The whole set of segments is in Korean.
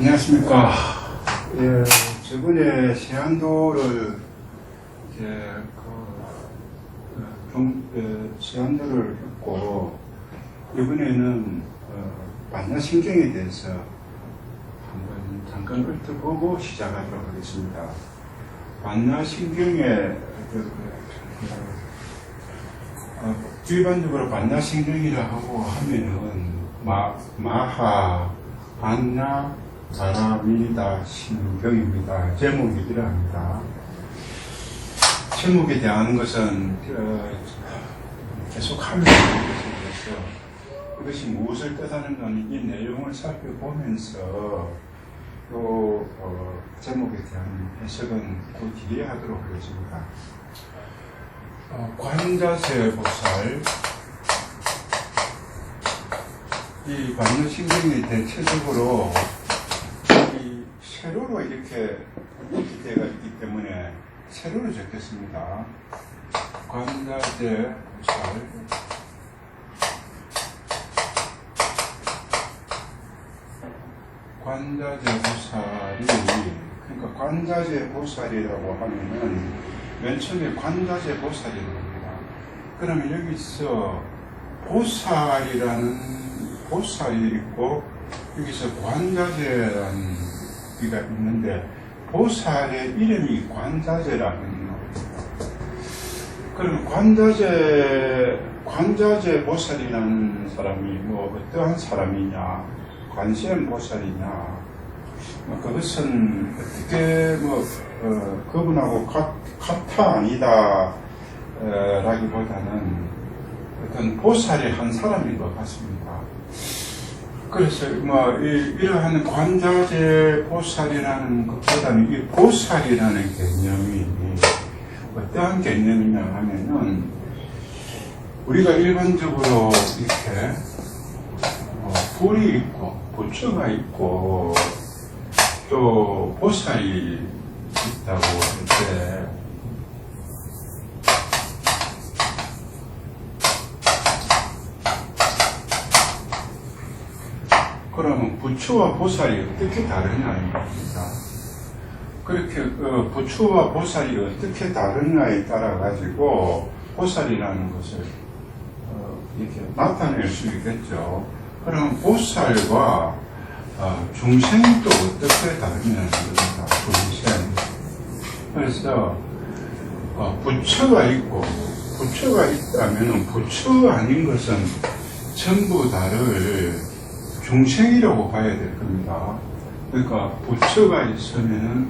안녕하십니까. 예, 저번에 세안도를 세안도를 했고, 이번에는 반야신경에 대해서 한번 잠깐 훑어보고 시작하도록 하겠습니다. 반야신경에 일반적으로 반야신경이라고 하면은 마하 반야 사람이다 신경입니다. 제목이 이러합니다. 제목에 대한 것은 계속 하면서 이것이 무엇을 뜻하는가는 이 내용을 살펴보면서 또 제목에 대한 해석은 그 뒤에 하도록 하겠습니다. 관자세 보살, 이 반야신경이 대체적으로 이 세로로 이렇게 기대가 있기 때문에 세로로 적겠습니다. 관자재 보살, 관자재 보살이, 그러니까 관자재 보살이라고 하면은 맨 처음에 관자재 보살이라고 합니다. 그러면 여기서 보살이라는 보살이 있고 여기서 관자재라는 비가 있는데 보살의 이름이 관자재라는 겁니다. 그럼 관자재 보살이라는 사람이 뭐 어떠한 사람이냐, 관세음 보살이냐, 그것은 어떻게 그분하고 같아 아니다 라기보다는 어떤 보살의 한 사람인 것 같습니다. 그래서 이러한 관자재 보살이라는 것보다는 이 보살이라는 개념이 어떠한 개념이냐 하면은 우리가 일반적으로 이렇게 불이 있고 부처가 있고 또 보살이 있다고 할 때 그러면 부처와 보살이 어떻게 다르냐입니다. 그렇게 부처와 보살이 어떻게 다르냐에 따라 가지고 보살이라는 것을 이렇게 나타낼 수 있겠죠. 그럼 보살과 중생이 또 어떻게 다르냐는 겁니다. 중생. 그래서 부처가 있고 부처가 있다면 부처 아닌 것은 전부 다를 중생이라고 봐야 될 겁니다. 그러니까 부처가 있으면은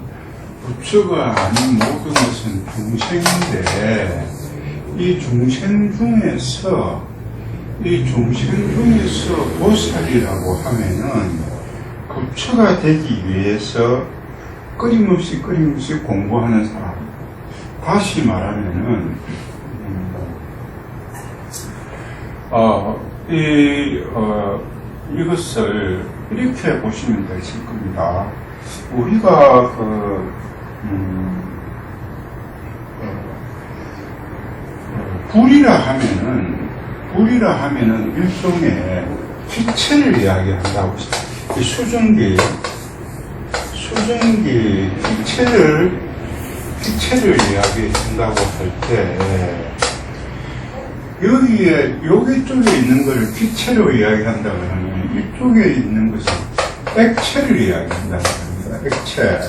부처가 아닌 모든 것은 중생인데 이 중생 중에서 보살이라고 하면은 부처가 되기 위해서 끊임없이 공부하는 사람. 다시 말하면은 이것을 이렇게 보시면 되실 겁니다. 우리가 불이라 하면은 일종의 기체를 이야기한다고 했어요. 이 수증기 기체를 이야기한다고 할 때 여기 쪽에 있는 것을 기체로 이야기한다고 하면 이쪽에 있는 것은 액체를 이야기한다고 합니다. 액체.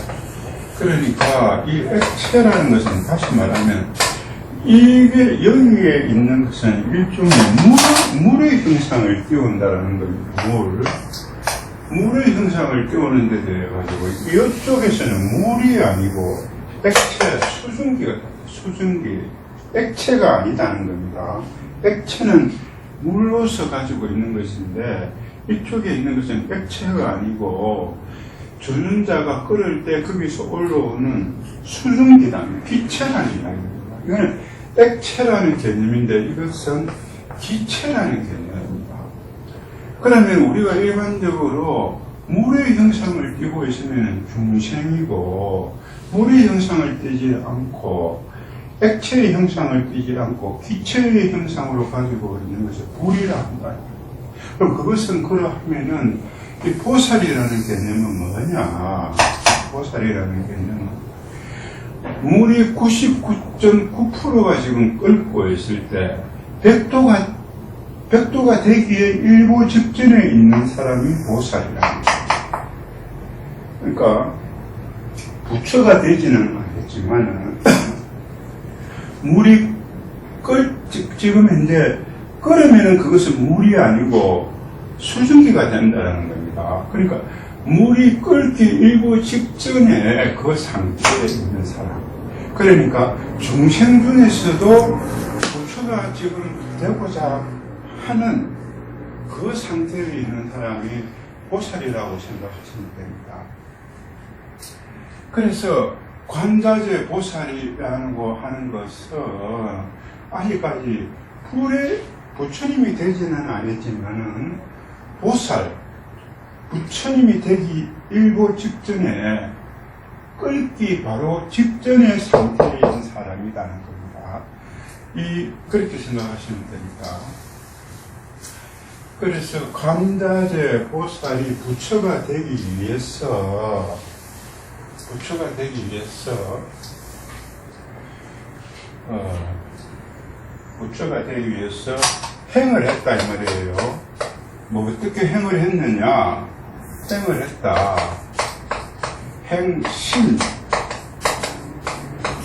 그러니까 이 액체라는 것은 다시 말하면 이게 여기에 있는 것은 일종의 물의 형상을 띄운다는 겁니다. 물의 형상을 띄우는 데 대해 가지고 이쪽에서는 물이 아니고 수증기, 액체가 아니다는 겁니다. 액체는 물로서 가지고 있는 것인데 이쪽에 있는 것은 액체가 아니고 주는자가 끓을 때 거기서 올라오는 수증기라는 기체라는 이야기입니다. 이거는 액체라는 개념인데 이것은 기체라는 개념입니다. 그러면 우리가 일반적으로 물의 형상을 띠고 있으면 중생이고 물의 형상을 띠지 않고 액체의 형상을 띠지 않고 기체의 형상으로 가지고 있는 것을 불이라 한다. 그럼 그것은 그러하면은 이 보살이라는 개념은 뭐냐? 보살이라는 개념은 물이 99.9%가 지금 끓고 있을 때 100도가 되기에 일보 직전에 있는 사람이 보살이랍니다. 그러니까 부처가 되지는 않겠지만 물이 지금 현재 끓으면은 그것은 물이 아니고 수증기가 된다는 겁니다. 그러니까 물이 끓기 일보 직전에 그 상태에 있는 사람. 그러니까 중생 중에서도 부처가 지금 되고자 하는 그 상태에 있는 사람이 보살이라고 생각하시면 됩니다. 그래서 관자재 보살이라고 하는 것은 아직까지 부처님이 되지는 않았지만은 보살, 부처님이 되기 일보 직전에 끓기 바로 직전의 상태에 있는 사람이라는 겁니다. 그렇게 생각하시면 됩니다. 그래서 관자재 보살이 부처가 되기 위해서 행을 했다 이 말이에요. 뭐 어떻게 행을 했느냐? 행을 했다. 행심,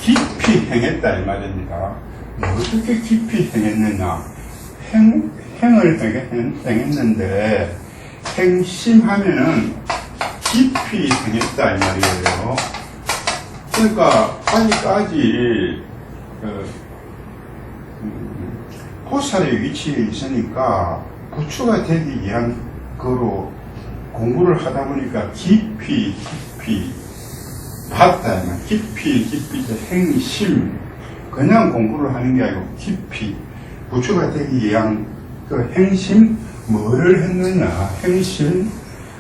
깊이 행했다 이 말입니다. 뭐 어떻게 깊이 행했느냐? 행을 행했는데 행심하면은 깊이 행했다 이 말이에요. 그러니까 아직까지 보살의 위치에 있으니까 부처가 되기 위한 거로 공부를 하다 보니까 깊이 봤다. 깊이 행심. 그냥 공부를 하는 게 아니고 깊이 부처가 되기 위한 그 행심 뭐를 했느냐? 행심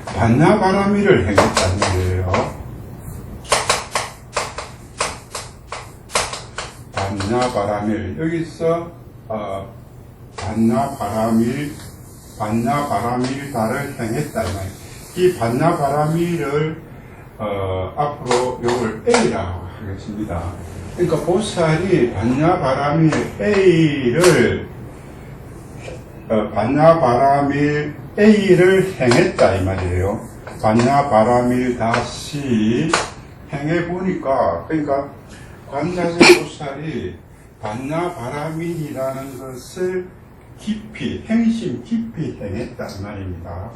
반야바라미를 행했다는 거예요. 반야바라밀 여기서 반야바라밀다를 행했다. 이 반야바라밀을 앞으로 요걸 A라고 하겠습니다. 그러니까 보살이 반야바라밀 A를 행했다 이 말이에요. 반야바라밀 다시 행해보니까, 그러니까 관자재 보살이 반야바라밀이라는 것을 행심 깊이 행했다 이 말입니다.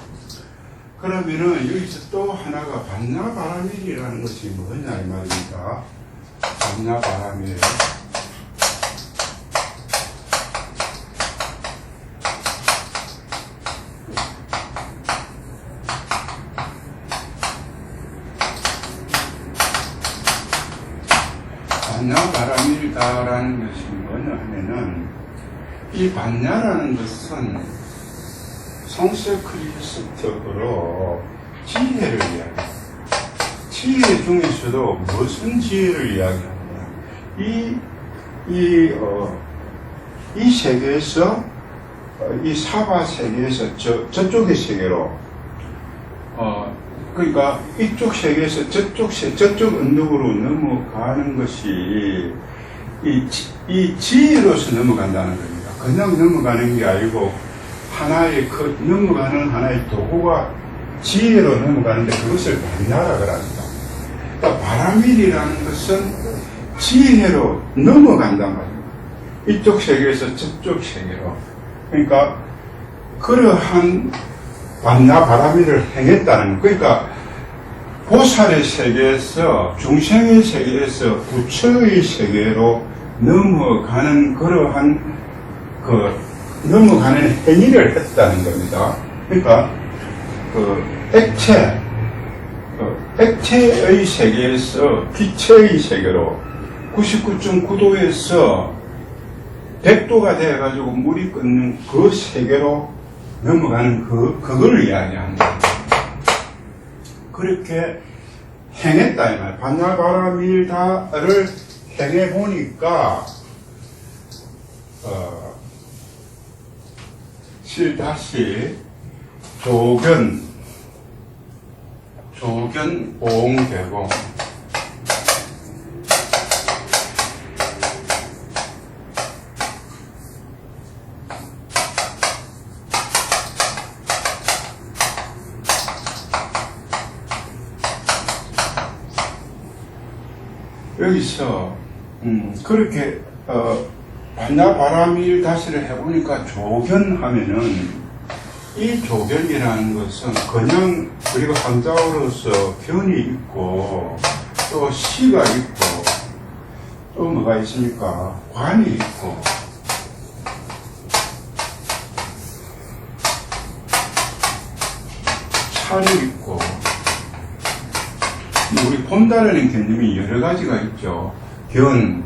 그러면은 여기서 또 하나가 반야바라밀이라는 것이 뭐냐 이 말입니다. 반야바라밀. 반야바라밀다라는 것이 뭐냐 하면은 이 반야라는 것은 성세크리스트어로 지혜를 이야기합니다. 지혜 중에서도 무슨 지혜를 이야기합니다. 이 세계에서 이 사바 세계에서 저쪽의 세계로 그러니까 이쪽 세계에서 저쪽 언덕으로 넘어가는 것이 이 지혜로서 넘어간다는 겁니다. 그냥 넘어가는 게 아니고 넘어가는 하나의 도구가 지혜로 넘어가는데 그것을 반야라고 합니다. 그러니까 바라밀이라는 것은 지혜로 넘어간단 말입니다. 이쪽 세계에서 저쪽 세계로. 그러니까 그러한 반야 바라밀을 행했다는 거. 그러니까 보살의 세계에서 중생의 세계에서 부처의 세계로 넘어가는 그러한 넘어가는 행위를 했다는 겁니다. 그러니까 액체의 세계에서 기체의 세계로 99.9도에서 100도가 되어가지고 물이 끓는 그 세계로 넘어가는 그걸 이야기합니다. 그렇게 행했다 이 말. 반야바라밀다를 행해보니까 실다시 조견 조견 오옹되고 여기서 그렇게 반야 바람일 다시를 해보니까 조견하면은 이 조견이라는 것은 그냥 우리가 한자어로서 견이 있고 또 시가 있고 또 뭐가 있습니까? 관이 있고 살이 있고 우리 본다라는 개념이 여러 가지가 있죠. 견,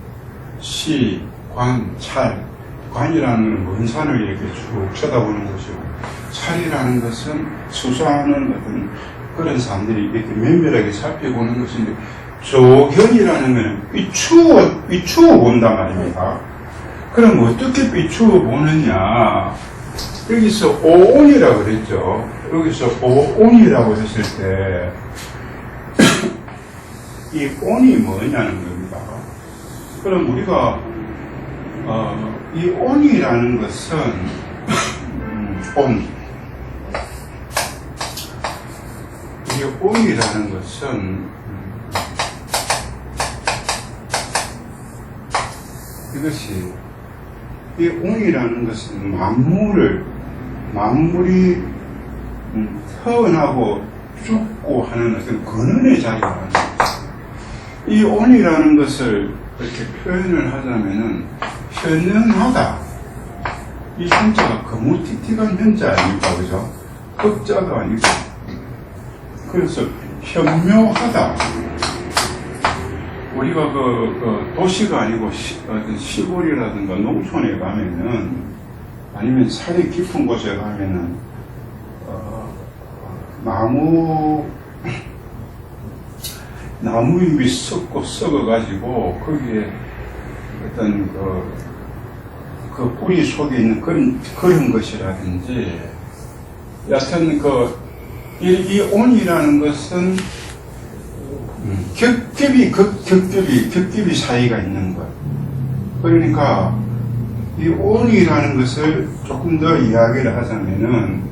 시, 관, 찰. 관이라는 먼 산을 이렇게 쭉 쳐다보는 것이고, 찰이라는 것은 수수하는 어떤 그런 사람들이 이렇게 면밀하게 살펴보는 것인데, 조견이라는 것은 비추어 본단 말입니다. 그럼 어떻게 비추어 보느냐? 여기서 오온이라고 그랬죠. 여기서 오온이라고 했을 때, 이 온이 뭐냐는 겁니다. 그럼 우리가 이 온이라는 것은 이 온이라는 것은 이것이 이 온이라는 것은 만물이 태어나고 죽고 하는 어떤 근원의 자리라는 거죠. 이 온이라는 것을 이렇게 표현을 하자면은 현명하다. 이 현자가 거무튀튀한 현자 아닙니까? 그죠? 극자도 아니고. 그래서 현묘하다. 우리가 도시가 아니고 시골이라든가 농촌에 가면은 아니면 산이 깊은 곳에 가면은 나무 잎이 썩어가지고, 거기에 어떤 그 뿌리 속에 있는 그런 것이라든지, 여하튼 이 온이라는 것은 겹겹이 사이가 있는 것. 그러니까, 이 온이라는 것을 조금 더 이야기를 하자면은,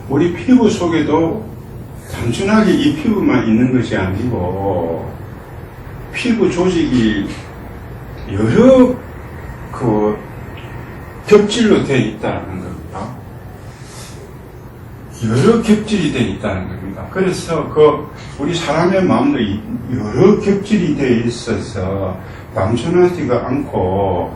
우리 피부 속에도 단순하게 이 피부만 있는 것이 아니고 피부 조직이 여러 겹질로 되어 있다는 겁니다. 여러 겹질이 되어 있다는 겁니다. 그래서 우리 사람의 마음도 여러 겹질이 되어 있어서 단순하지가 않고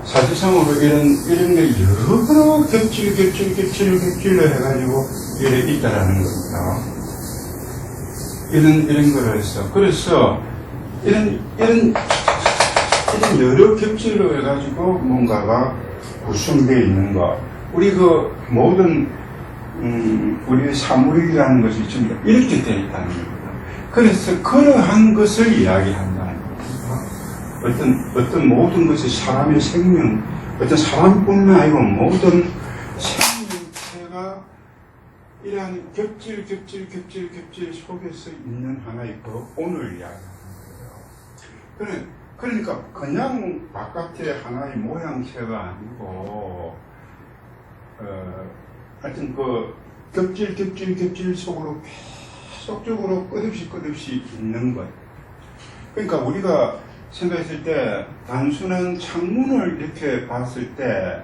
사실상으로 이런 게 여러 겹질로 해가지고 이래 있다라는 겁니다. 이런 거를 해서. 그래서 이런 여러 겹질로 해가지고 뭔가가 구성되어 있는 것. 우리 모든, 우리 사물이라는 것이 전부 이렇게 되어 있다는 겁니다. 그래서 그러한 것을 이야기한다는 겁니다. 어떤 모든 것이 사람의 생명, 어떤 사람뿐만 아니고 모든 생명체가 이러한 겹질 속에서 있는 하나의 온을 이야기하는 거예요. 그러니까 그냥 바깥의 하나의 모양새가 아니고, 하여튼 겹질 속으로 계속적으로 끝없이 있는 것. 그러니까 우리가 생각했을 때 단순한 창문을 이렇게 봤을 때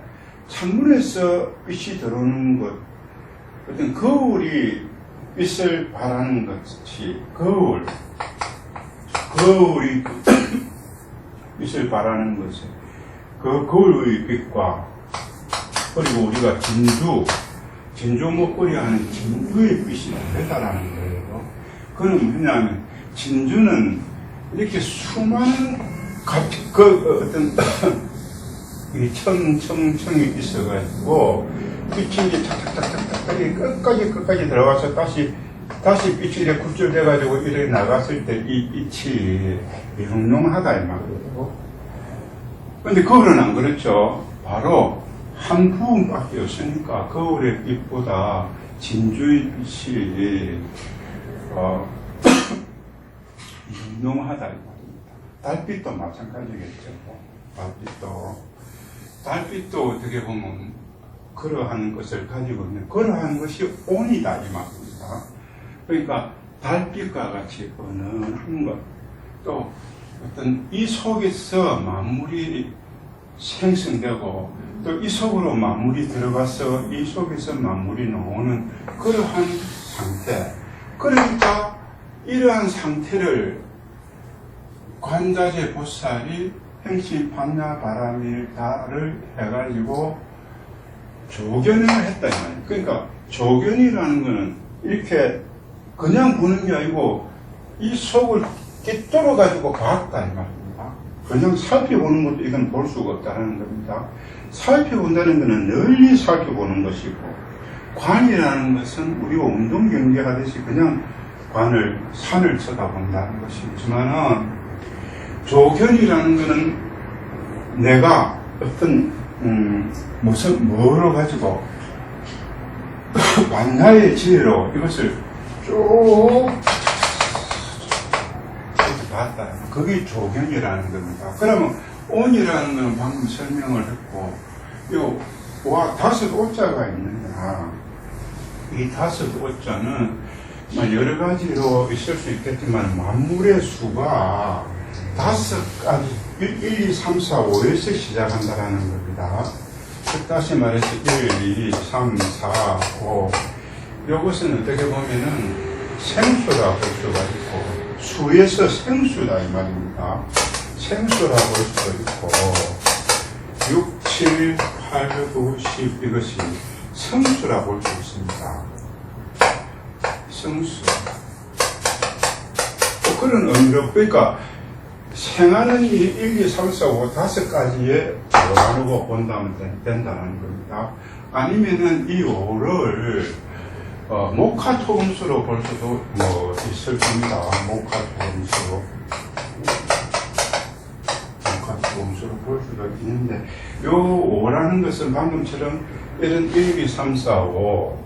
창문에서 빛이 들어오는 것, 어떤 거울이 빛을 발하는 것이 거울이 빛을 발하는 것이 그 거울의 빛과 그리고 우리가 진주 먹거리 하는 진주의 빛이 다르다라는 거예요. 그건 뭐냐면 진주는 이렇게 수많은 어떤 이 청이 있어가지고 빛이 이제 착착착착 끝까지 들어가서 다시 빛이 이렇게 굴절돼가지고 이렇게 나갔을 때 이 빛이 영롱하다 이 말이에요. 근데 거울은 안 그렇죠. 바로 한 부분밖에 없으니까 거울의 빛보다 진주의 빛이 유능하다 이 말입니다. 달빛도 마찬가지겠죠. 달빛도 어떻게 보면 그러한 것을 가지고 있는 그러한 것이 온이다 이 말입니다. 그러니까 달빛과 같이 은은한 것, 또 어떤 이 속에서 만물이 생성되고 또 이 속으로 만물이 들어가서 이 속에서 만물이 나오는 그러한 상태. 그러니까 이러한 상태를 관자재 보살이 행시 판야 바라밀다를 해가지고 조견을 했다 이 말이에요. 그러니까 조견이라는 것은 이렇게 그냥 보는 게 아니고 이 속을 꿰뚫어 가지고 봤다 이 말입니다. 그냥 살펴보는 것도 이건 볼 수가 없다는 겁니다. 살펴본다는 것은 널리 살펴보는 것이고, 관이라는 것은 우리가 운동 경기하듯이 그냥 산을 쳐다본다는 것이지만은, 조견이라는 것은 내가 어떤 뭐를 가지고 만야의 지혜로 이것을 쭉 봤다. 그게 조견이라는 겁니다. 그러면 온이라는 건 방금 설명을 했고, 다섯 오자가 있느냐. 이 다섯 오자는 여러 가지로 있을 수 있겠지만 만물의 수가 다섯 가지 1, 2, 3, 4, 5에서 시작한다라는 겁니다. 다시 말해서 1, 2, 3, 4, 5 이것은 어떻게 보면은 생수라고 볼 수가 있고 수에서 생수다 이 말입니다. 생수라고 볼 수도 있고 6, 7, 8, 9, 10 이것이 성수라고 볼 수 있습니다. 성수. 그런 의미로 그러니까 생하는 1, 2, 3, 4, 5, 5가지에 나누고 본다면 된다는 겁니다. 아니면은 이 5를 목화토금수로 볼 수도 있을 겁니다. 목화토금수로 볼 수도 있는데, 요 5라는 것은 방금처럼 이런 1, 2, 3, 4, 5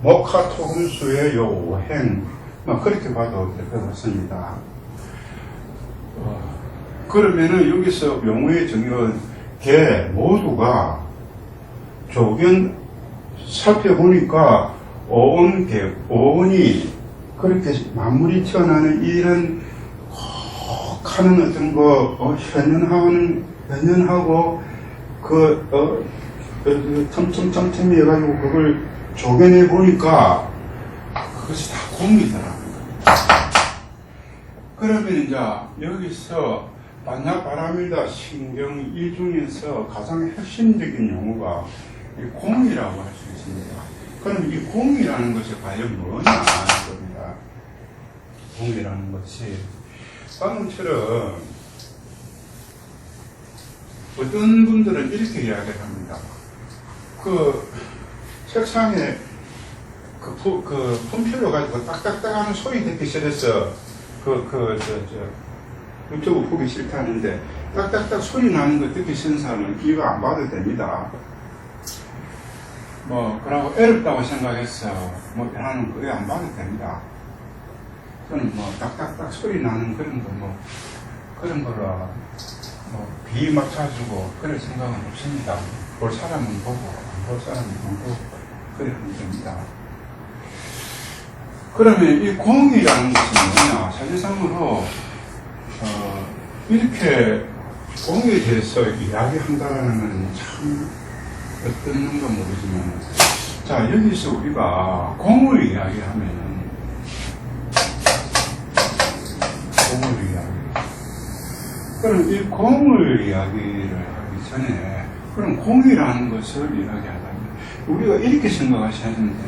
목화토금수의 요 5행 그렇게 봐도 될 것 같습니다. 그러면은 여기서 용어의 정의는 개 모두가 조견 살펴보니까 오온이 그렇게 만물이 태어나는 이런 하는 어떤 현연하고 틈틈틈틈이 해가지고 그걸 조견해 보니까 그것이 다 공이더라고요. 그러면 이제 여기서 반야바라밀다 신경 이 중에서 가장 핵심적인 용어가 이 공이라고 할 수 있습니다. 그럼 이 공이라는 것이 과연 뭐냐 하는 겁니다. 공이라는 것이 방금처럼 어떤 분들은 이렇게 이야기를 합니다. 그 책상에 폰필로 가지고 딱딱딱 하는 소리 듣기 싫어서 유튜브 보기 싫다는데 딱딱딱 소리 나는 거 듣기 싫은 사람은 이거 안 봐도 됩니다. 그러고 어렵다고 생각해서 하는 거 안 봐도 됩니다. 저는 딱딱딱 소리 나는 그런 거라 비 맞춰주고 그럴 생각은 없습니다. 볼 사람은 보고 안 볼 사람은 안 보고 그래 하면 됩니다. 그러면 이 공이라는 것은 뭐냐? 사실상으로 이렇게 공에 대해서 이야기한다는 건 참 어떤 건가 모르지만, 자 여기서 우리가 공을 이야기하면 그럼 이 공을 이야기를 하기 전에 그럼 공이라는 것을 이야기하려면 우리가 이렇게 생각하셔야 됩니다.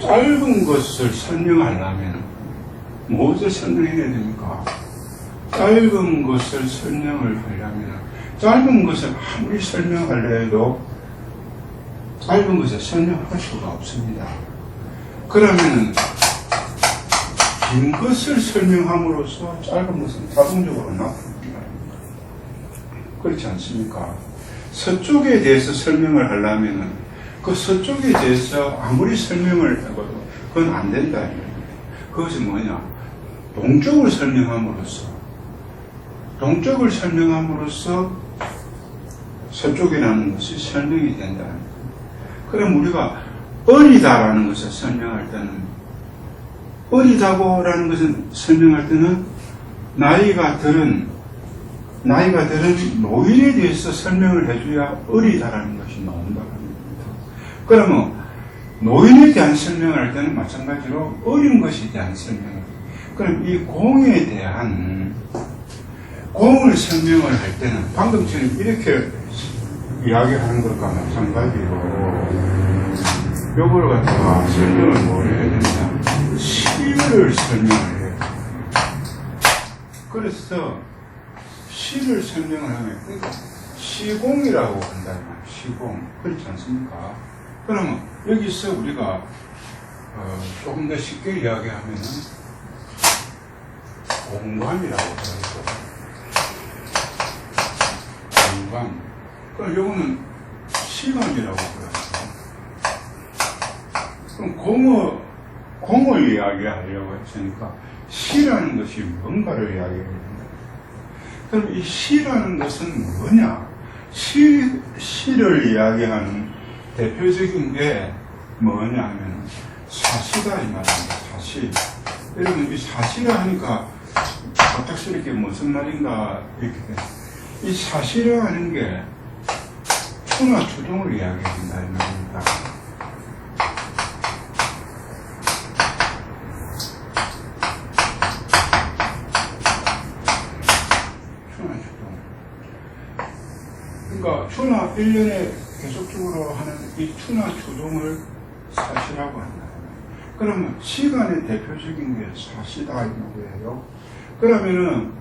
짧은 것을 설명하려면 무엇을 설명해야 됩니까? 짧은 것을 설명을 하려면 짧은 것을 아무리 설명하려 해도 짧은 것을 설명할 수가 없습니다. 그러면 긴 것을 설명함으로써 짧은 것은 자동적으로 나옵니다. 그렇지 않습니까? 서쪽에 대해서 설명을 하려면은 그 서쪽에 대해서 아무리 설명을 해봐도 그건 안 된다. 그것이 뭐냐? 동쪽을 설명함으로써 서쪽이라는 것이 설명이 된다. 그럼 우리가 어리다라는 것을 설명할 때는, 어리다고라는 것을 설명할 때는 나이가 들은 노인에 대해서 설명을 해줘야 어리다라는 것이 나온다는 겁니다. 그러면 노인에 대한 설명을 할 때는 마찬가지로 어린 것에 대한 설명을. 그럼 이 공에 대한 공을 설명을 할 때는 방금처럼 이렇게 이야기하는 것과 마찬가지로 요걸 갖다가 설명을 뭘 해야 되냐? 시를 설명을 해요. 그래서 시를 설명을 하면 그러니까 시공이라고 한다. 시공. 그렇지 않습니까? 그러면 여기서 우리가 조금 더 쉽게 이야기하면은 공간이라고 하죠. 공간. 그럼 요거는 시간이라고 그러죠. 그럼 공을 이야기하려고 했으니까 시라는 것이 뭔가를 이야기합니다. 그럼 이 시라는 것은 뭐냐? 시를 이야기하는 대표적인 게 뭐냐 하면 사시다 이 말입니다. 사시. 여러분 이 사시라 하니까 갑작스럽게 무슨 말인가 이렇게 돼요. 이 사시라 하는 게 추나 추동을 이야기한다 이 말입니다. 추나 추동. 그러니까 추나 1년에 계속적으로 하는 이 추나 추동을 사시라고 한다. 그러면 시간의 대표적인 게 사시다 이 말이에요. 그러면은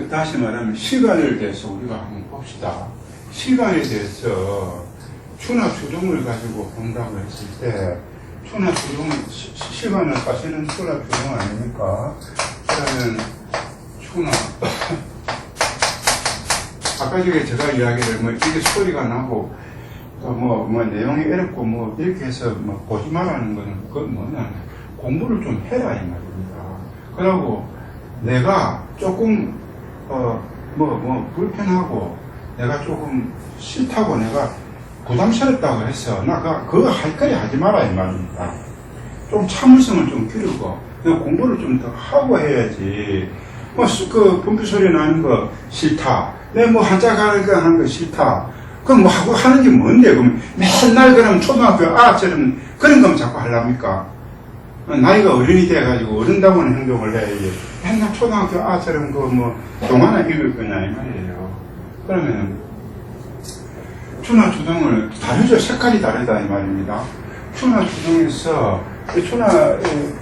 다시 말하면 시간에 대해서 우리가 한번 봅시다. 시간에 대해서 추나 추동을 가지고 본다고 했을 때 추나 추동 시간을 사실은 추나 추동 아닙니까? 그러면 추나 아까 전에 제가 이야기를 이게 소리가 나고 또 내용이 어렵고 이렇게 해서 보지 말라는 거는 그건 뭐냐 공부를 좀 해라 이 말입니다. 그러고 내가 조금 불편하고 내가 조금 싫다고 내가 부담스럽다고 해서 나 그거 할 거리 하지 마라 이 말입니다. 좀 참을성을 좀 기르고 그냥 공부를 좀 더 하고 해야지. 그 분필 소리 나는 거 싫다. 내 한자 가는 거 하는 거 싫다. 그럼 하고 하는 게 뭔데? 그럼 맨날 그럼 초등학교 아처럼 그런 거면 자꾸 하랍니까? 나이가 어른이 돼가지고 어른다고 하는 행동을 해야지. 맨날 초등학교 아처럼 동화나 읽을 거냐 이 말이에요. 그러면 추나 추동을 다르죠. 색깔이 다르다 이 말입니다. 추나 추동에서 추나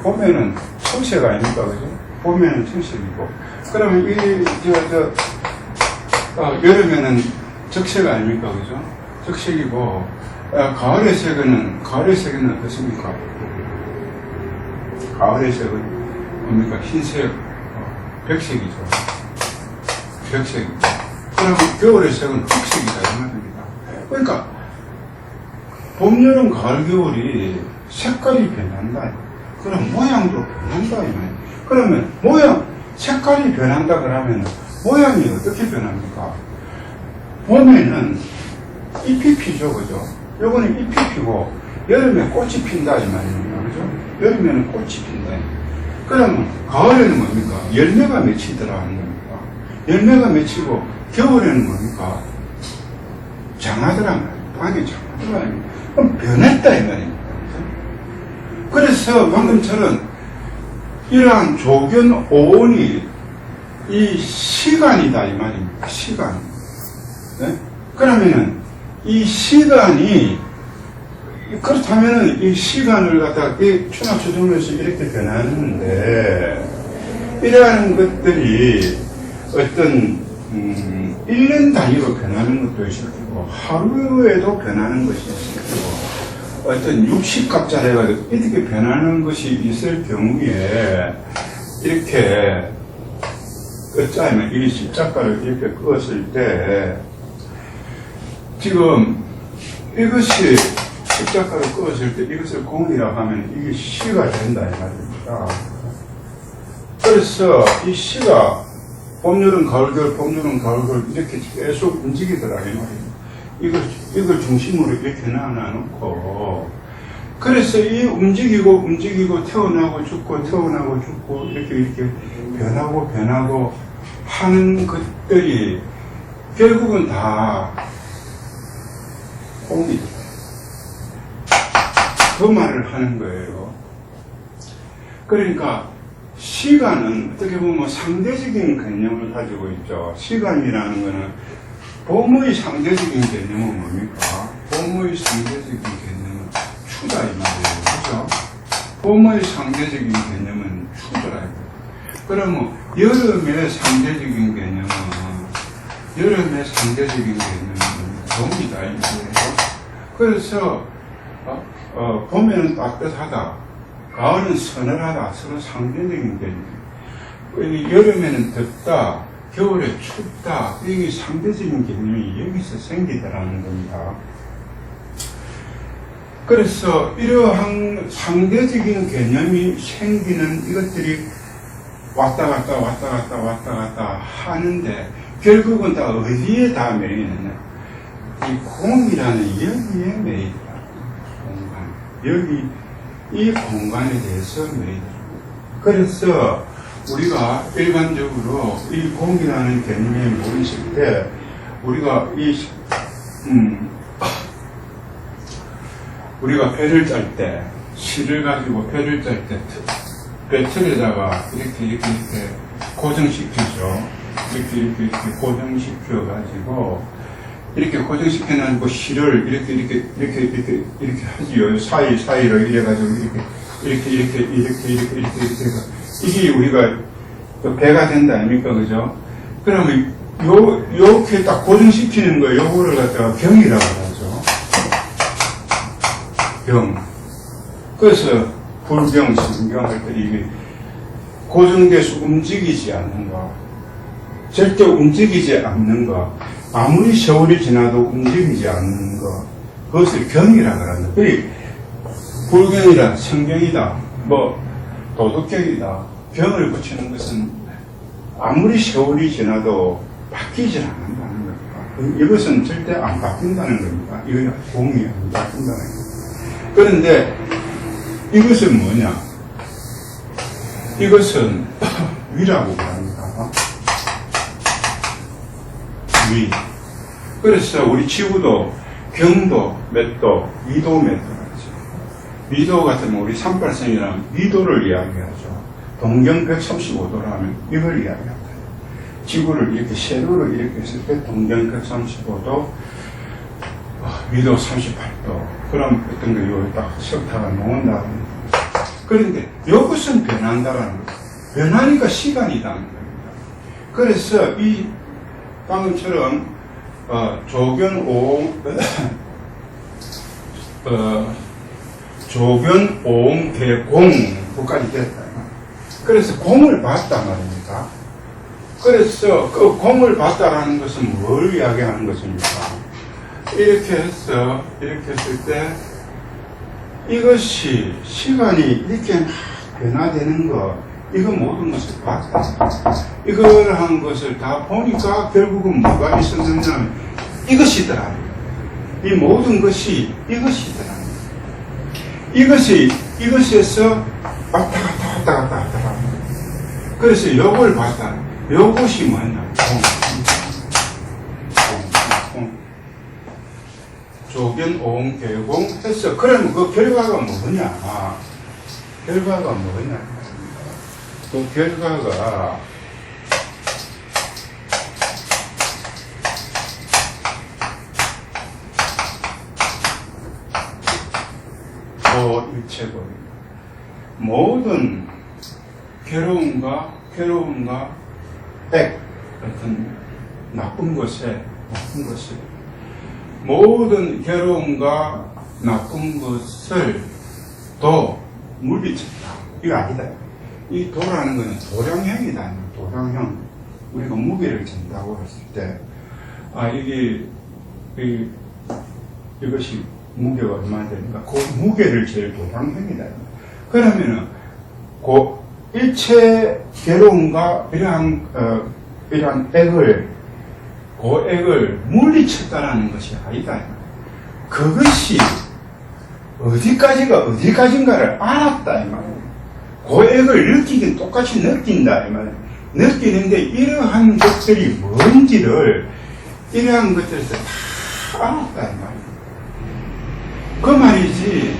보면은 청색 아닙니까? 그죠? 보면은 청색이고 그러면 여름에는 적색 아닙니까? 그죠? 적색이고 가을의 색은 어떻습니까? 가을의 색은 뭡니까? 흰색, 백색이죠. 백색이고 그러면 겨울의 색은 흑색이다 이 말입니다. 그러니까 봄, 여름, 가을, 겨울이 색깔이 변한다. 그럼 모양도 변한다 이 말이에요. 그러면 색깔이 변한다 그러면 모양이 어떻게 변합니까? 봄에는 잎이 피죠, 그죠? 요거는 잎이 피고, 여름에 꽃이 핀다, 이 말입니다. 그죠? 여름에는 꽃이 핀다. 그러면, 가을에는 뭡니까? 열매가 맺히더라 하는 겁니다. 열매가 맺히고, 겨울에는 뭡니까? 장하더라 말이에요. 빵이 장하더라. 그럼 변했다, 이 말입니다. 그죠? 그래서 방금처럼, 이러한 조견 오온이 이 시간이다 이 말입니다. 시간. 네? 그러면은 이 시간이 그렇다면은 이 시간을 갖다가 이 추나 추동에서 이렇게 변하는데 이러한 것들이 어떤 1년 단위로 변하는 것도 있을 거고 하루에도 변하는 것이 있을 거고 어떤 60갑자리가 이렇게 변하는 것이 있을 경우에 이렇게 껐잖아요. 이 십자가를 이렇게 껐을 때, 지금 이것이 십자가를 껐을 때 이것을 공이라고 하면 이게 시가 된다, 이 말입니다. 그래서 이 시가 봄, 여름, 가을, 겨울, 봄, 여름, 가을, 겨울 이렇게 계속 움직이더라, 이 말입니다. 이걸 중심으로 이렇게 놔놓고, 그래서 이 움직이고 태어나고 죽고 이렇게 변하고 하는 것들이 결국은 다 공이다. 그 말을 하는 거예요. 그러니까 시간은 어떻게 보면 상대적인 개념을 가지고 있죠. 시간이라는 것은 봄의 상대적인 개념은 뭡니까? 봄의 상대적인 개념은 추다 이 말이에요. 그죠? 봄의 상대적인 개념은 추더라. 그러면 여름의 상대적인 개념은 봄이다 이 말이에요. 그래서 봄에는 따뜻하다, 가을은 서늘하다, 서로 상대적인 개념. 여름에는 덥다, 겨울에 춥다, 이게 상대적인 개념이 여기서 생기더라는 겁니다. 그래서 이러한 상대적인 개념이 생기는 이것들이 왔다 갔다 하는데 결국은 다 어디에 다 매이느냐? 이 공이라는 여기에 매이더라. 공간. 여기 이 공간에 대해서 매이더라. 그래서 우리가 일반적으로 이 공이라는 개념에 모르실 때 우리가 우리가 배를 짤 때, 실을 가지고 배를 짤 때, 배틀에다가 이렇게 고정시키죠. 이렇게 고정시켜가지고, 이렇게 고정시켜가지고 실을 이렇게 하지요. 사이로 이래가지고, 이렇게 해서. 이게 우리가 배가 된다 아닙니까? 그죠? 그러면 요렇게 딱 고정시키는 거예요. 요거를 갖다가 병이라고 하죠. 병. 그래서 불병, 신병 할 때 이게 고정돼서 움직이지 않는 거. 절대 움직이지 않는 거. 아무리 세월이 지나도 움직이지 않는 거. 그것을 병이라고 합니다. 불병이다, 성병이다, 도덕경이다. 병을 붙이는 것은 아무리 세월이 지나도 바뀌질 않는다는 겁니다. 이것은 절대 안 바뀐다는 겁니다. 이건 공이 안 바뀐다는 겁니다. 그런데 이것은 뭐냐? 이것은 위라고 합니다. 위. 그래서 우리 지구도 경도 몇 도, 위도 몇 도. 위도 같으면 우리 38선이라면 위도를 이야기하죠. 동경 135도라면 이걸 이야기합니다. 지구를 이렇게 세로로 이렇게 했을 때 동경 135도, 위도 38도. 그럼 어떤 거 여기 딱 석타가 놓은다는 겁니다. 그런데 이것은 변한다는 거예요. 변하니까 시간이라는 겁니다. 그래서 이 방금처럼 조견 5음 개공까지 됐다. 그래서 공을 봤단 말입니다. 그래서 그 공을 봤다라는 것은 뭘 이야기하는 것입니까? 이렇게 했을 때 이것이 시간이 이렇게 변화되는 거, 이거 모든 것을 봤다. 이걸 한 것을 다 보니까 결국은 뭐가 있었느냐면 이것이더라. 이 모든 것이 이것이더라. 이것에서 왔다 갔다. 그래서 요걸 봤다. 요것이 뭐냐? 조견, 오음, 개공 했어. 그러면 그 결과가 뭐냐? 그 결과가 일체고 모든 괴로움과 액 같은 나쁜 것에 모든 괴로움과 나쁜 것을 도 물비쳤다. 이거 아니다. 이 도라는 것은 도량형이다. 도량형. 우리가 무게를 재다고 했을 때, 이것이 무게가 얼마나 되니까, 그 무게를 잴 도량형이다. 그러면은, 그 일체 괴로움과 이러한 액을, 그 액을 물리쳤다라는 것이 아니다. 그것이 어디까지가 어디까지인가를 알았다, 이 말이에요. 그 액을 느끼긴 똑같이 느낀다, 이 말이에요. 느끼는데 이러한 것들이 뭔지를, 이러한 것들에서 다 알았다, 이 말이에요. 그 말이지,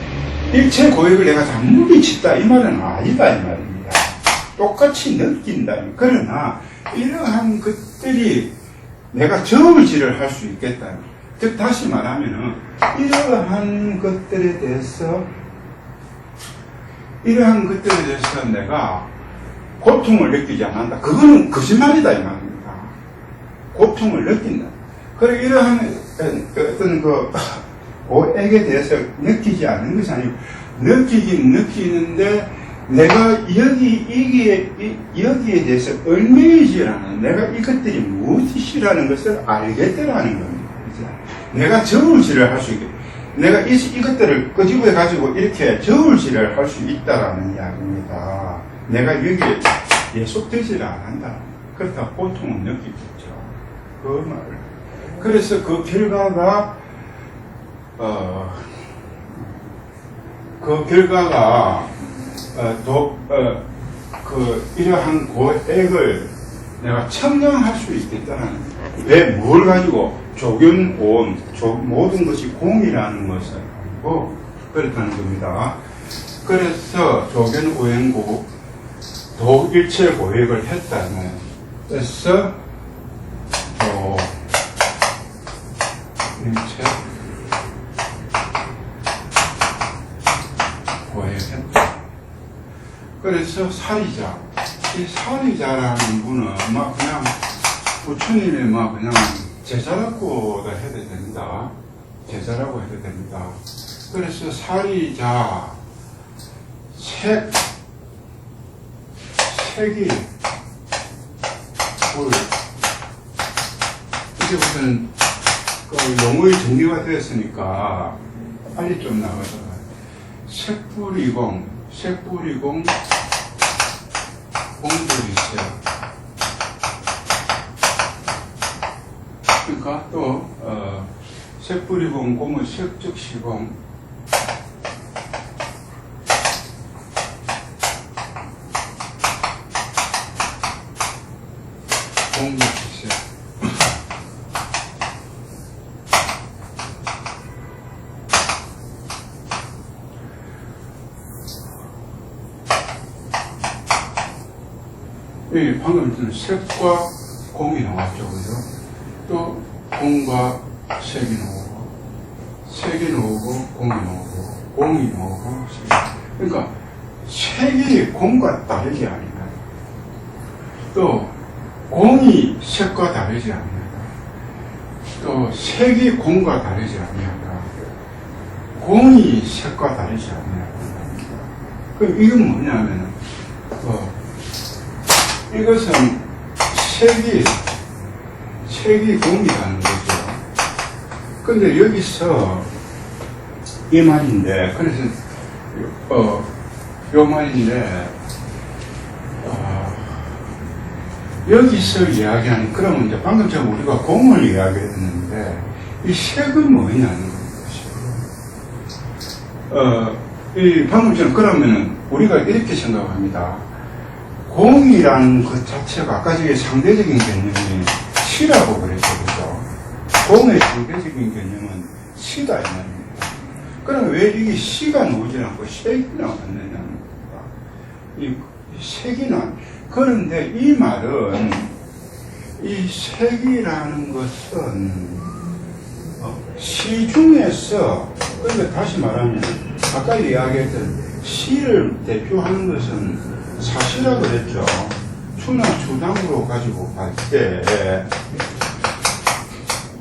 일체 고액을 내가 다 물리쳤다, 이 말은 아니다, 이 말입니다. 똑같이 느낀다. 그러나, 이러한 것들이 내가 저울질을 할 수 있겠다. 즉, 다시 말하면은, 이러한 것들에 대해서 내가 고통을 느끼지 않는다. 그거는 거짓말이다, 이 말입니다. 고통을 느낀다. 그리고 이러한 어떤 고액에 대해서 느끼지 않는 것이 아니고, 느끼긴 느끼는데, 내가 여기에 대해서 얽매이지라는, 내가 이것들이 무엇이라는 것을 알겠다라는 겁니다. 내가 저울질을 할 수 있게, 내가 이것들을 끄집어가지고 이렇게 저울질을 할 수 있다라는 이야기입니다. 내가 여기에 예속되지를 않는다. 그렇다 고통은 느끼겠죠. 그 말을. 그래서 그 결과가 이러한 고액을 내가 청량할 수 있겠다는, 왜, 뭘 가지고, 조견오음, 모든 것이 공이라는 것을 알고, 그렇다는 겁니다. 그래서 조견오행고, 도일체 고액을 했다는, 그래서, 일체 고액했다. 그래서 사리자. 이 사리자라는 분은 그냥 부처님의 그냥 제자라고 해도 된다. 제자라고 해도 됩니다. 그래서 사리자, 색이, 이제부터는 용어의 정리가 되었으니까 빨리 좀 나가서 색불이공, 공들이세. 그러니까 또 색불이공, 공은 색즉시공, 공들이세. 방금 전 색과 공이 나왔죠, 그죠? 또 공과 색이 나오고, 색이 나오고, 공이 나오고, 공이 나오고, 색이. 그러니까 색이 공과 다르지 않을까? 또 공이 색과 다르지 않을까? 또 색이 공과 다르지 않을까? 공이 색과 다르지 않을까? 그럼 이건 뭐냐면은 이것은 색이 공이라는 거죠. 근데 여기서 이 말인데, 그래서 요 말인데, 여기서 이야기하는, 그러면 이제 방금 전에 우리가 공을 이야기했는데, 이 색은 뭐냐는 거죠. 이 방금 전에 그러면은 우리가 이렇게 생각합니다. 공이라는 것 자체가 아까 저게 상대적인 개념이 시라고 그랬죠, 그죠? 공의 상대적인 개념은 시다, 이 말입니다. 그럼 왜 이게 시가 나오지 않고 색이 나왔느냐는 겁니다. 이 색이 나. 그런데 이 말은, 이 색이라는 것은 시 중에서, 그러니까 다시 말하면 아까 이야기했던 시를 대표하는 것은 사시라고 그랬죠. 수나 추당으로 가지고 갈 때,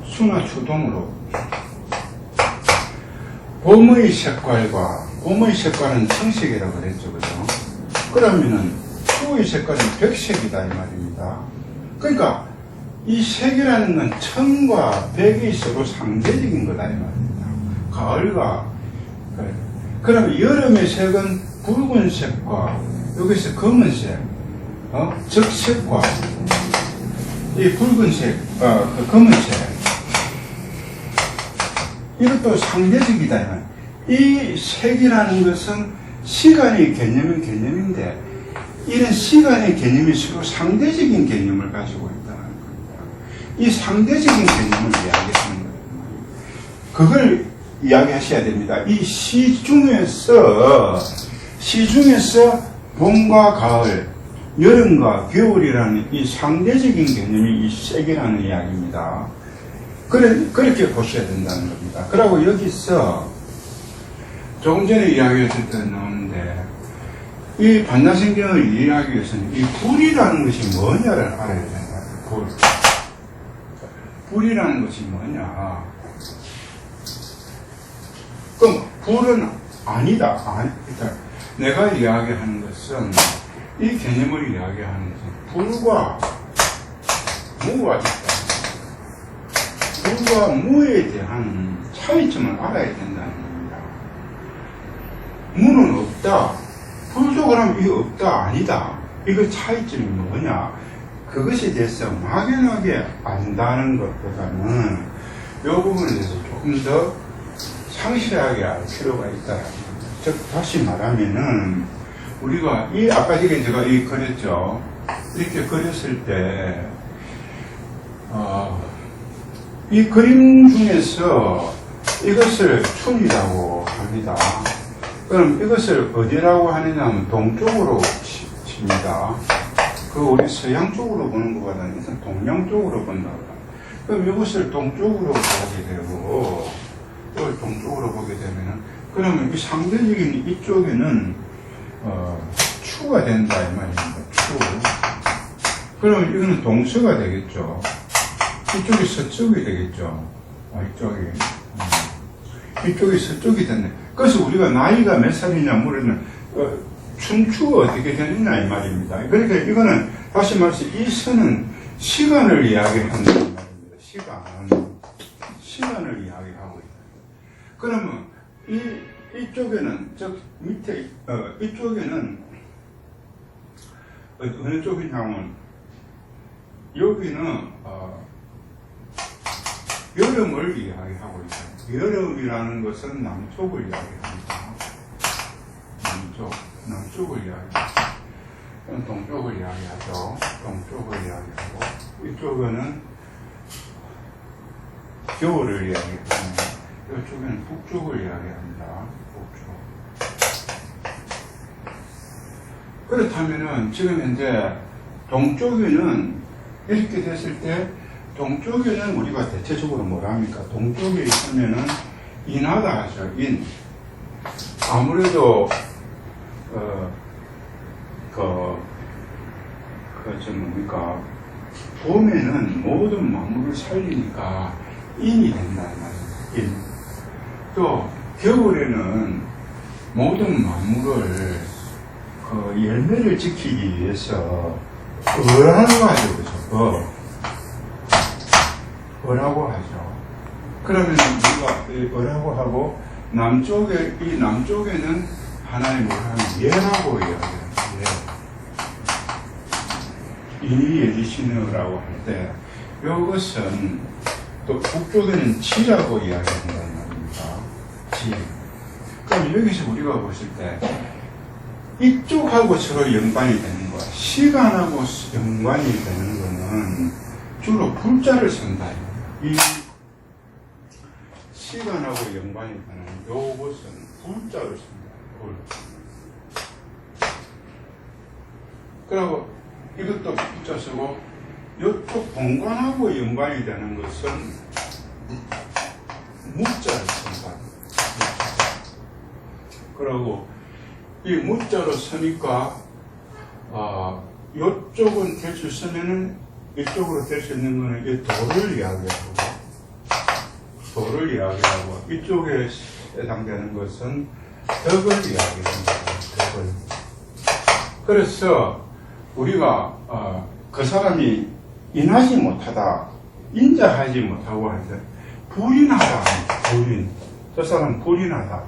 수나 추동으로 봄의 색깔은 청색이라고 그랬죠, 그죠? 그러면은 수의 색깔은 백색이다 이 말입니다. 그러니까 이 색이라는 건 청과 백이 서로 상대적인 거다 이 말입니다. 가을과 그럼 여름의 색은 붉은색과 여기서 검은색, 적색과 이 붉은색, 그 검은색 이것도 상대적이다. 이 색이라는 것은 시간의 개념은 개념인데 이런 시간의 개념이 서로 상대적인 개념을 가지고 있다는 겁니다. 이 상대적인 개념을 이야기하는 거예요. 그걸 이야기하셔야 됩니다. 이 시 중에서 봄과 가을, 여름과 겨울이라는 이 상대적인 개념이 이 색이라는 이야기입니다. 그렇게 보셔야 된다는 겁니다. 그리고 여기서 조금 전에 이야기했을 때 나오는데 이 반야신경을 이해하기 위해서는 이 불이라는 것이 뭐냐를 알아야 된다. 불이라는 것이 뭐냐. 그럼 불은 아니다. 그러니까 내가 이야기하는 것은 이 개념을 이야기하는 것은 불과 무가 있다. 불과 무에 대한 차이점을 알아야 된다는 겁니다. 무는 없다. 불도 그럼 이거 없다. 아니다. 이거 차이점이 뭐냐. 그것에 대해서 막연하게 안다는 것보다는 이 부분에 대해서 조금 더 상실하게 알 필요가 있다. 즉, 다시 말하면은, 우리가 아까 전에 제가 그렸죠. 이렇게 그렸을 때, 이 그림 중에서 이것을 춘이라고 합니다. 그럼 이것을 어디라고 하느냐 하면 동쪽으로 칩니다. 우리 서양 쪽으로 보는 것보다는 일단 동양 쪽으로 본다. 그럼 이것을 동쪽으로 보게 되고, 이걸 동쪽으로 보게 되면은, 그러면 이 상대적인 이쪽에는, 추가 된다, 이 말입니다. 추. 그러면 이거는 동서가 되겠죠. 이쪽이 서쪽이 되겠죠. 이쪽이 서쪽이 됐네. 그래서 우리가 나이가 몇 살이냐 물으면, 춘추가 어떻게 되느냐, 이 말입니다. 그러니까 이거는, 다시 말해서 이 선은 시간을 이야기하는 말입니다. 시간을 이야기하고 있다. 그러면, 이쪽에는, 밑에, 이쪽에는, 어느 쪽이냐면, 여기는, 여름을 이야기하고 있다. 여름이라는 것은 남쪽을 이야기합니다. 남쪽을 이야기합니다. 동쪽을 이야기하죠. 동쪽을 이야기하고, 이쪽은 겨울을 이야기하고, 이쪽에는 북쪽을 이야기합니다. 북쪽. 그렇다면은, 지금 현재, 동쪽에는, 이렇게 됐을 때, 동쪽에는 우리가 대체적으로 뭐라 합니까? 동쪽에 있으면은, 인하다 하죠. 아무래도, 뭡니까? 봄에는 모든 만물을 살리니까 인이 된다는 말이에요. 또, 겨울에는 모든 만물을 열매를 지키기 위해서 어라고 하죠. 그죠? 어라고 하죠. 그러면 우리가 어라고 하고, 남쪽에는 하나의 뭘 하면 예라고 이야기해요. 인이 예지시느라고 할 때, 이것은 또 북쪽에는 지라고 이야기한다는 말입니다. 지. 그럼 여기서 우리가 보실 때, 이쪽하고 서로 연관이 되는 거야. 시간하고 연관이 되는 거는 주로 불자를 쓴다. 이 시간하고 연관이 되는 요것은 불자를 씁니다. 불. 그리고 이것도 불자 쓰고, 이쪽 공간하고 연관이 되는 것은 무자를 쓴다. 그리고 이 무자로 쓰니까, 이쪽은 될 수 있으면은 이쪽으로 될 수 있는 거는 이 도를 이야기하고, 이쪽에 해당되는 것은 덕을 이야기합니다. 덕을. 그래서 우리가 그 사람이 인하지 못하다, 인자하지 못하고 할 때, 불인하다, 불인. 저 사람 불인하다.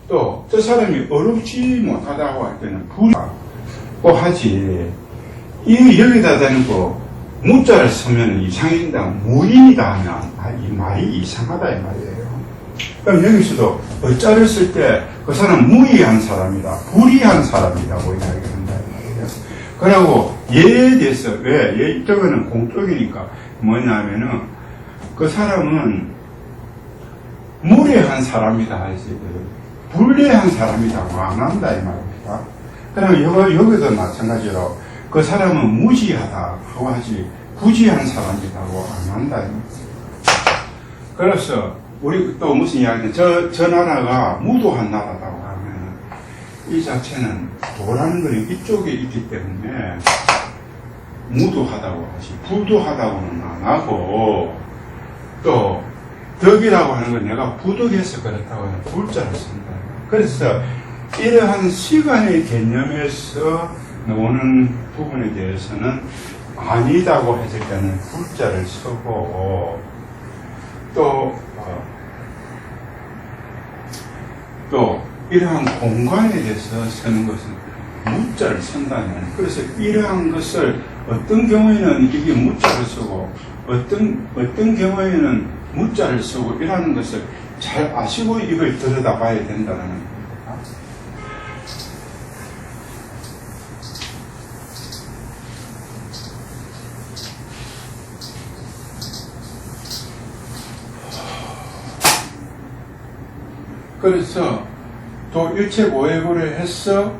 또, 저 사람이 어렵지 못하다고 할 때는 불이라고 하지. 이 여기다 대놓고, 무자를 쓰면 이상해진다, 무인이다 하면, 이 말이 이상하다, 이 말이에요. 그럼 여기서도 어자를 쓸 때, 그 사람 무의한 사람이다, 불의한 사람이라고 이야기를 한다, 이 말이에요. 그리고 예에 대해서, 왜? 예 쪽에는 공적이니까 뭐냐면은, 그 사람은 무례한 사람이다 하지, 불례한 사람이라고 안 한다, 이 말입니다. 그러면 여기도 마찬가지로, 그 사람은 무지하다고 하지, 부지한 사람이라고 안 한다, 이 말입니다. 그래서, 우리 또 무슨 이야기냐, 저 나라가 무도한 나라라고 하면, 이 자체는 도라는 것이 이쪽에 있기 때문에, 무도하다고 하지, 부도하다고는 안 하고, 또, 덕이라고 하는 건 내가 부덕해서 그렇다고 하는 불자를 쓴다. 그래서, 이러한 시간의 개념에서 나오는 부분에 대해서는 아니다고 했을 때는 불자를 쓰고, 또 이러한 공간에 대해서 쓰는 것은 무자를 쓴다면, 그래서 이러한 것을 어떤 경우에는 이게 무자를 쓰고 어떤 경우에는 무자를 쓰고 이러는 것을 잘 아시고 이걸 들여다봐야 된다는 겁니다. 그래서 또 일체고해고를 해서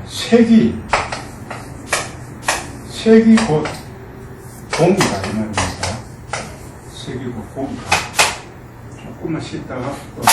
색이 곧 공이다 이 말입니다. 색이 곧 공이다. 조금만 쉬다가 또